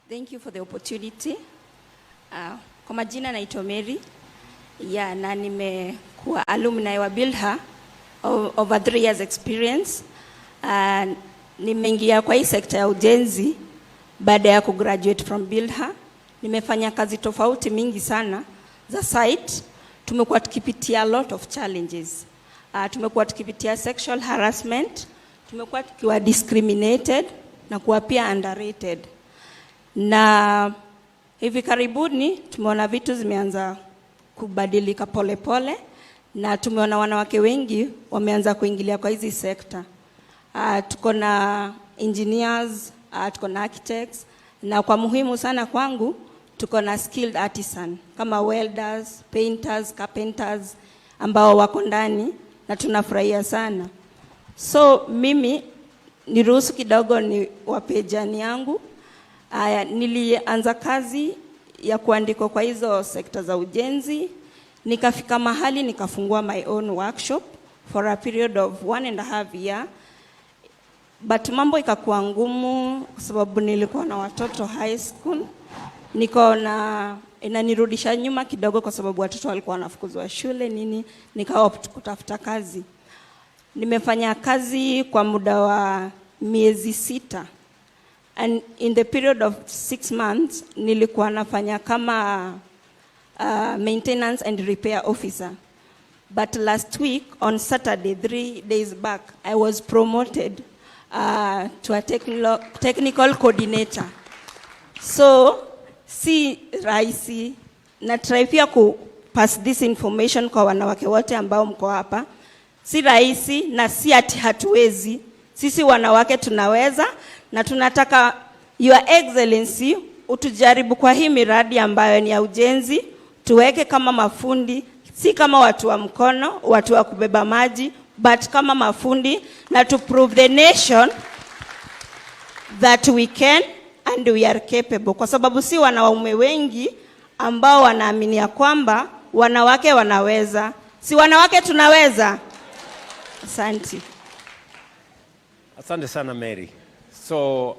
Thank you for the opportunity. Kwa majina naitwa Mary. Na nimekuwa alumni wa Builder over 3 years experience. Nimeingia kwa hii sekta ya ujenzi baada ya kugraduate from Builder. Nimefanya kazi tofauti mingi sana za site. Tumekuwa tukipitia a lot of challenges. Tumekuwa tukipitia sexual harassment, tumekuwa tukiwa discriminated na kuwa pia underrated. Na hivi karibuni tumeona vitu zimeanza kubadilika pole pole, na tumeona wanawake wengi wameanza kuingilia kwa hizi sekta. Tuko na engineers, tuko na architects, na kwa muhimu sana kwangu tuko na skilled artisan kama welders, painters, carpenters ambao wako ndani na tunafurahia sana. So mimi niruhusu kidogo ni wape jani yangu. Nilianza kazi ya kuandikwa kwa hizo sekta za ujenzi, nikafika mahali nikafungua my own workshop for a period of 1.5 years. But mambo ikakuwa ngumu kwa sababu nilikuwa na watoto high school. Nikaona inanirudisha nyuma kidogo kwa sababu watoto walikuwa wanafukuzwa shule nini, nikaopt kutafuta kazi. Nimefanya kazi kwa muda wa miezi 6. And in the period of 6 months, nilikuwa nafanya kama maintenance and repair officer. But last week, on Saturday, 3 days back, I was promoted to a technical coordinator. So, si rahisi, na try pia ku pass this information kwa wanawake wote ambao mko hapa. Si rahisi na si ati hatuwezi. Sisi wanawake tunaweza, na tunataka Your Excellency utujaribu kwa hii miradi ambayo ni ya ujenzi, tuweke kama mafundi, si kama watu wa mkono, watu wa kubeba maji, but kama mafundi, na to prove the nation that we can and we are capable. Kwa sababu si wanaume wengi ambao wanaamini ya kwamba wanawake wanaweza. Si wanawake tunaweza? Asante. Asante sana Mary. So